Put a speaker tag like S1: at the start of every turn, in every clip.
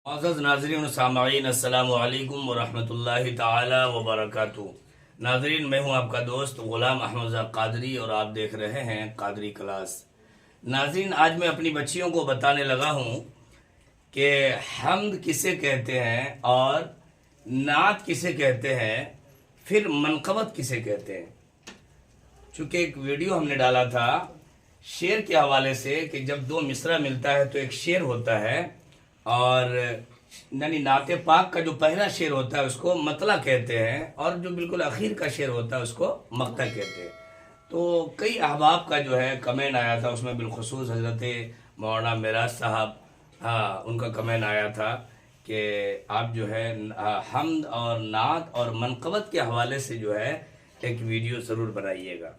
S1: मोअज़्ज़ज़ नाज़रीन सामईन अस्सलामु अलैकुम वरहमतुल्लाहि ताला वबरकातुहू। नाज़रीन, मैं हूं आपका दोस्त ग़ुलाम अहमद क़ादरी और आप देख रहे हैं क़ादरी क्लास। नाज़रीन, आज मैं अपनी बच्चियों को बताने लगा हूं कि हम्द किसे कहते हैं और नात किसे कहते हैं, फिर मनक़बत किसे कहते हैं। चूँकि एक वीडियो हमने डाला था शेर के हवाले से कि जब दो मिसरा मिलता है तो एक शेर होता है और यानी नाते पाक का जो पहला शेर होता है उसको मतला कहते हैं और जो बिल्कुल आखिर का शेर होता है उसको मक्ता कहते हैं। तो कई अहबाब का जो है कमेंट आया था, उसमें बिलखुसूस हज़रत मौलाना मिराज साहब, हाँ, उनका कमेंट आया था कि आप जो है हम्द और नात और मनक़बत के हवाले से जो है एक वीडियो ज़रूर बनाइएगा।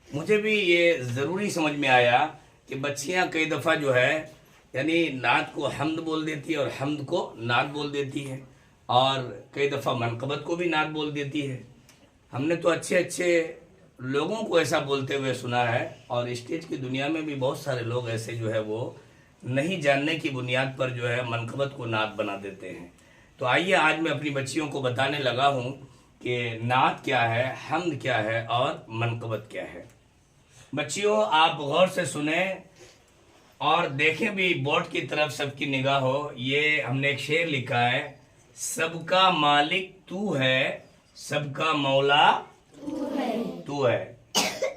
S1: मुझे भी ये ज़रूरी समझ में आया कि बच्चियाँ कई दफ़ा जो है यानी नात को हम्द बोल देती है और हम्द को नात बोल देती है और कई दफ़ा मनक़बत को भी नात बोल देती है। हमने तो अच्छे अच्छे लोगों को ऐसा बोलते हुए सुना है और स्टेज की दुनिया में भी बहुत सारे लोग ऐसे जो है वो नहीं जानने की बुनियाद पर जो है मनक़बत को नात बना देते हैं। तो आइए आज मैं अपनी बच्चियों को बताने लगा हूँ कि नात क्या है, हम्द क्या है और मनक़बत क्या है। बच्चियों, आप गौर से सुने और देखें भी, बोर्ड की तरफ सबकी निगाह हो। ये हमने एक शेर लिखा है, सबका मालिक तू है, सबका मौला तू है,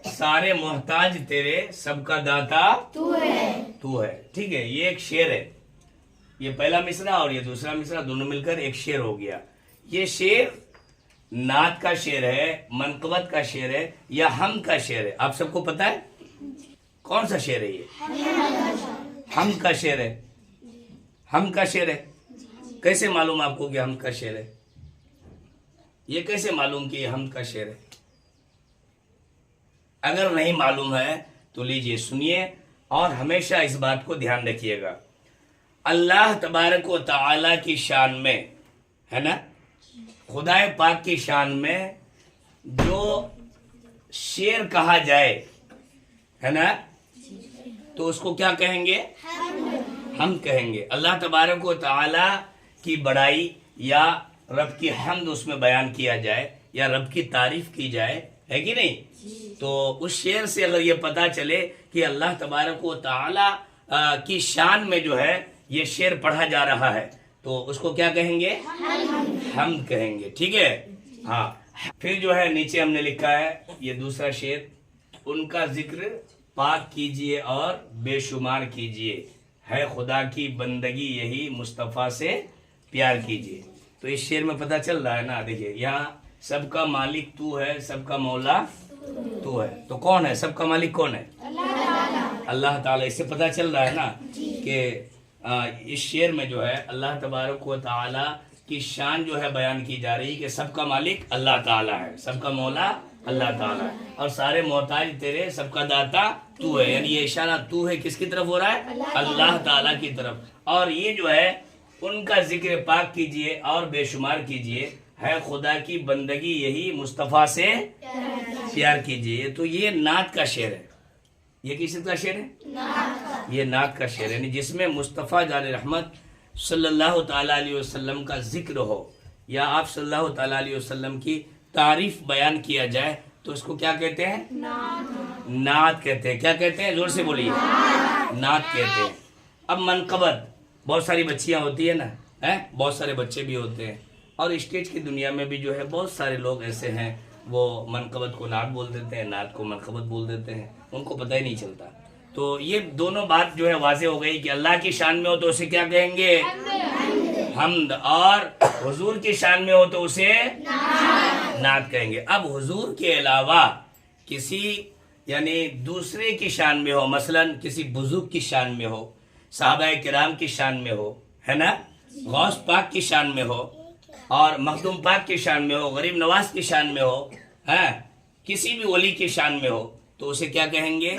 S1: सारे मोहताज तेरे, सबका दाता तू है। ठीक है, ये एक शेर है। ये पहला मिसरा और ये दूसरा मिसरा दोनों मिलकर एक शेर हो गया। ये शेर नात का शेर है, मनक़बत का शेर है या हम का शेर है। आप सबको पता है कौन सा शेर है? ये हम का शेर है। हम का शेर है। कैसे मालूम आपको कि हम का शेर है? ये कैसे मालूम कि हम का शेर है? अगर नहीं मालूम है तो लीजिए सुनिए और हमेशा इस बात को ध्यान रखिएगा। अल्लाह तबारक व तआला की शान में, है ना, खुदाए पाक की शान में जो शेर कहा जाए, है ना, तो उसको क्या कहेंगे? हम कहेंगे। अल्लाह तबारक व तआला की बड़ाई या रब की हम्द उसमें बयान किया जाए या रब की तारीफ की जाए, है कि नहीं? तो उस शेर से अगर ये पता चले कि अल्लाह तबारक व तआला की शान में जो है ये शेर पढ़ा जा रहा है तो उसको क्या कहेंगे? हम कहेंगे। ठीक है, हाँ। फिर जो है नीचे हमने लिखा है ये दूसरा शेर, उनका जिक्र पाक कीजिए और बेशुमार कीजिए, है खुदा की बंदगी यही मुस्तफ़ा से प्यार कीजिए। तो इस शेर में पता चल रहा है ना, देखिए यहाँ सबका मालिक तू है, सबका मौला तू है। तो कौन है सबका मालिक? कौन है? अल्लाह ताला। इससे पता चल रहा है ना कि इस शेर में जो है अल्लाह तबारक व तआला की शान जो है बयान की जा रही है कि सबका मालिक अल्लाह ताला है, सबका मौला अल्लाह ताला है और सारे मोहताज तेरे, सबका दाता तू है। यानी ये इशारा तू है किसकी तरफ हो रहा है? अल्लाह ताला की तरफ। और ये जो है उनका जिक्र पाक कीजिए और बेशुमार कीजिए, है खुदा की बंदगी यही मुस्तफ़ा से प्यार कीजिए। तो ये नात का शेर है। ये किसका शेर है? ये नात का शेर है, यानी जिसमें मुस्तफ़ा जान रहमत सल्लल्लाहु ताला अलैहि वसल्लम का जिक्र हो या आप सल्लल्लाहु ताला अलैहि वसल्लम की तारीफ बयान किया जाए तो उसको क्या कहते हैं? नात कहते हैं। क्या कहते हैं? जोर से बोलिए। नात कहते हैं। अब मनक़बत, बहुत सारी बच्चियां होती है ना, है, बहुत सारे बच्चे भी होते हैं और स्टेज की दुनिया में भी जो है बहुत सारे लोग ऐसे हैं वो मनक़बत को नात बोल देते हैं, नात को मनक़बत बोल देते हैं, उनको पता ही नहीं चलता। तो ये दोनों बात जो है वाज़े हो गई कि अल्लाह की शान में हो तो उसे क्या कहेंगे? हम्द, और हुजूर की शान में हो तो उसे नात कहेंगे। अब हुजूर के अलावा किसी यानी दूसरे की शान में हो, मसलन किसी बुजुर्ग की शान में हो, साहबा किराम की शान में हो, है ना, गौस पाक की शान में हो और मखदूम पाक की शान में हो, गरीब नवाज की शान में हो, है, किसी भी वली की शान में हो तो उसे क्या कहेंगे?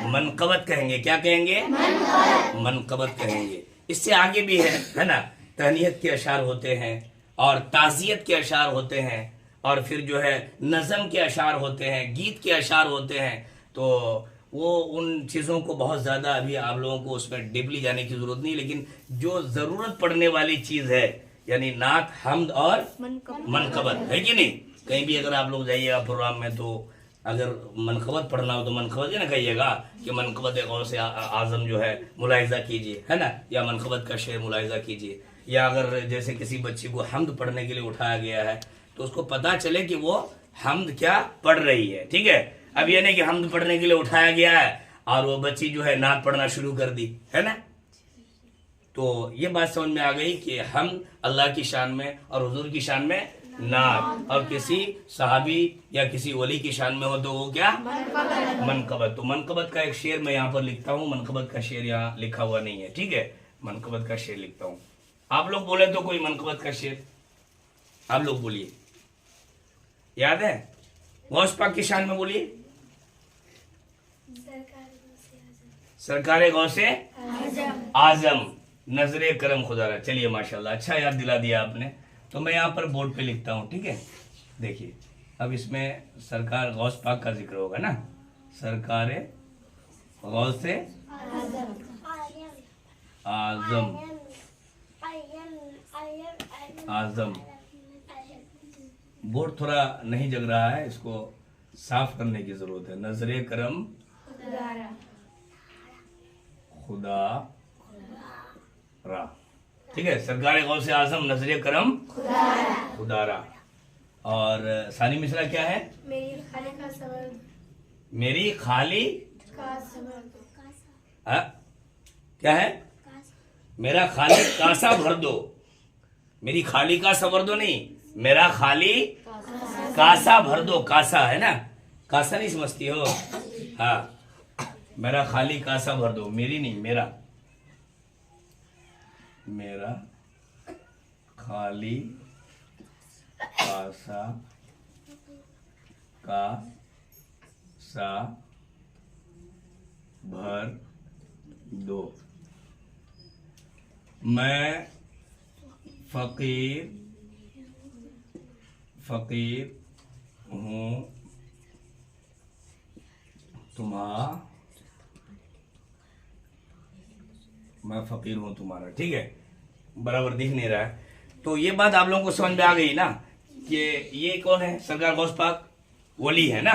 S1: मनक़बत कहेंगे। क्या कहेंगे? मनक़बत कहेंगे। इससे आगे भी है ना, तहनीयत के अशार होते हैं और ताज़ियत के अशार होते हैं और फिर जो है नज़म के अशार होते हैं, गीत के अशार होते हैं। तो वो उन चीज़ों को बहुत ज़्यादा अभी आप लोगों को उसमें डीपली जाने की ज़रूरत नहीं, लेकिन जो ज़रूरत पड़ने वाली चीज़ है यानी नात, हम्द और मनकबत है कि नहीं। कहीं भी अगर आप लोग जाइएगा प्रोग्राम में तो अगर मनकबत पढ़ना हो तो मनकबत ही ना कहिएगा कि मनकबत गौस से आज़म जो है मुलाहिजा कीजिए, है ना, या मनकबत का शेर मुलाहिजा कीजिए। या अगर जैसे किसी बच्ची को हम्द पढ़ने के लिए उठाया गया है तो उसको पता चले कि वो हम्द क्या पढ़ रही है, ठीक है। अब ये नहीं कि हम्द पढ़ने के लिए उठाया गया है और वो बच्ची जो है नात पढ़ना शुरू कर दी, है ना। तो ये बात समझ में आ गई कि हम अल्लाह की शान में और हुजूर की शान में नात, और किसी सहाबी या किसी वली की शान में हो तो वो क्या मनकबत। तो मनकबत का एक शेर मैं यहाँ पर लिखता हूँ, मनकबत का शेर यहाँ लिखा हुआ नहीं है, ठीक है। मनकबत का शेर लिखता हूँ, आप लोग बोले तो कोई मनकबत का शेर आप लोग बोलिए, याद है? गौस पाक की शान में बोलिए। सरकारे गौसे आजम नजरे करम खुदारा। चलिए माशाल्लाह, अच्छा याद दिला दिया आपने। तो मैं यहाँ पर बोर्ड पे लिखता हूँ, ठीक है। देखिए अब इसमें सरकार गौस पाक का जिक्र होगा ना, सरकारे गौसे आजम आजम। बोर्ड थोड़ा नहीं जग रहा है, इसको साफ करने की जरूरत है। नजरे करम खुदा रा, ठीक है। सरकार गौसे आजम नजरे करम खुदारा। और सानी मिसरा क्या है? मेरी खाली का सबर, मेरी खाली का सबर। क्या है? मेरा खाली कासा भर दो। मेरी खाली का सबर दो नहीं, मेरा खाली कासा भर दो। कासा है ना, कासा नहीं समझती हो? हाँ, मेरा खाली कासा भर दो, मेरी नहीं, मेरा। मेरा खाली कासा का सा भर दो। मैं फकीर हूँ मैं फकीर हूँ तुम्हारा, ठीक है। बराबर दिख नहीं रहा है। तो ये बात आप लोगों को समझ में आ गई ना कि ये कौन है? सरकार गौस पाक वली है ना।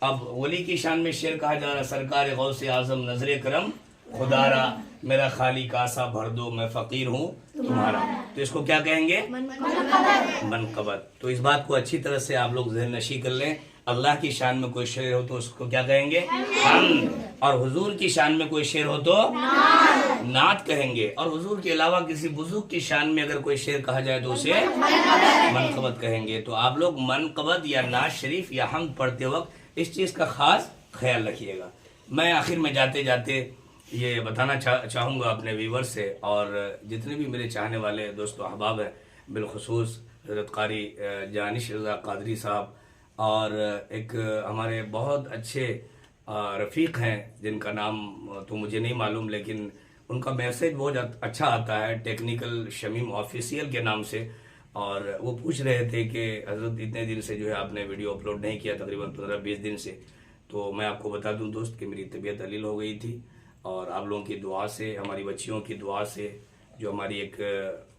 S1: अब वली की शान में शेर कहा जा रहा है, सरकार गौसे आजम नजरे करम खुदारा, मेरा खाली कासा भर दो, मैं फकीर हूँ तुम्हारा। तो इसको क्या कहेंगे? मनकबत। तो इस बात को अच्छी तरह से आप लोग ज़हन नशी कर लें। अल्लाह की शान में कोई शेर हो तो उसको क्या कहेंगे? हम्द। और हुजूर की शान में कोई शेर हो तो नात कहेंगे। और हुजूर के अलावा किसी बुजुर्ग की शान में अगर कोई शेर कहा जाए तो उसे मनकबत कहेंगे। तो आप लोग मनकबत या नात शरीफ या हम्द पढ़ते वक्त इस चीज़ का खास ख्याल रखिएगा। मैं आखिर में जाते जाते ये बताना चाहूँगा अपने व्यूवर्स से और जितने भी मेरे चाहने वाले दोस्तों अहबाब हैं, बिलखुसूस हज़रत क़ारी जानिश रज़ा क़ादरी साहब और एक हमारे बहुत अच्छे रफ़ीक हैं जिनका नाम तो मुझे नहीं मालूम, लेकिन उनका मैसेज बहुत अच्छा आता है, टेक्निकल शमीम ऑफिशियल के नाम से। और वो पूछ रहे थे कि हज़रत इतने दिन से जो है आपने वीडियो अपलोड नहीं किया, तकरीबन 15-20 दिन से। तो मैं आपको बता दूं दोस्त कि मेरी तबीयत अलील हो गई थी और आप लोगों की दुआ से, हमारी बच्चियों की दुआ से, जो हमारी एक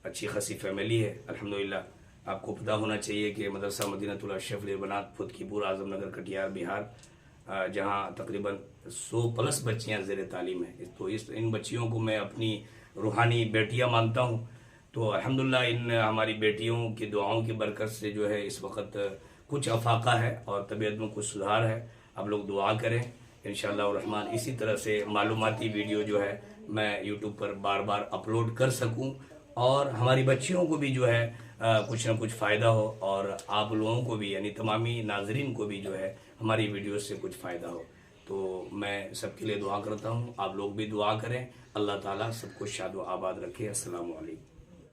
S1: अच्छी खासी फैमिली है अल्हम्दुलिल्लाह। आपको पता होना चाहिए कि मदरसा मदीनतुल अशरफ लिलबनात फुदकीपुर आजमनगर कटिहार बिहार, जहाँ तकरीबन 100+ बच्चियाँ ज़ेर तालीम हैं। तो इन बच्चियों को मैं अपनी रूहानी बेटियाँ मानता हूँ। तो अल्हम्दुलिल्लाह इन हमारी बेटियों की दुआओं की बरकत से जो है इस वक्त कुछ अफाका है और तबीयत में कुछ सुधार है। आप लोग दुआ करें इंशाअल्लाह रहमान। इसी तरह से मालूमाती वीडियो जो है मैं यूट्यूब पर बार बार अपलोड कर सकूं और हमारी बच्चियों को भी जो है कुछ ना कुछ फ़ायदा हो और आप लोगों को भी यानी तमामी नाजरीन को भी जो है हमारी वीडियो से कुछ फ़ायदा हो। तो मैं सबके लिए दुआ करता हूँ, आप लोग भी दुआ करें। अल्लाह ताला सबको शाद व आबाद रखे। अस्सलामु अलैकुम।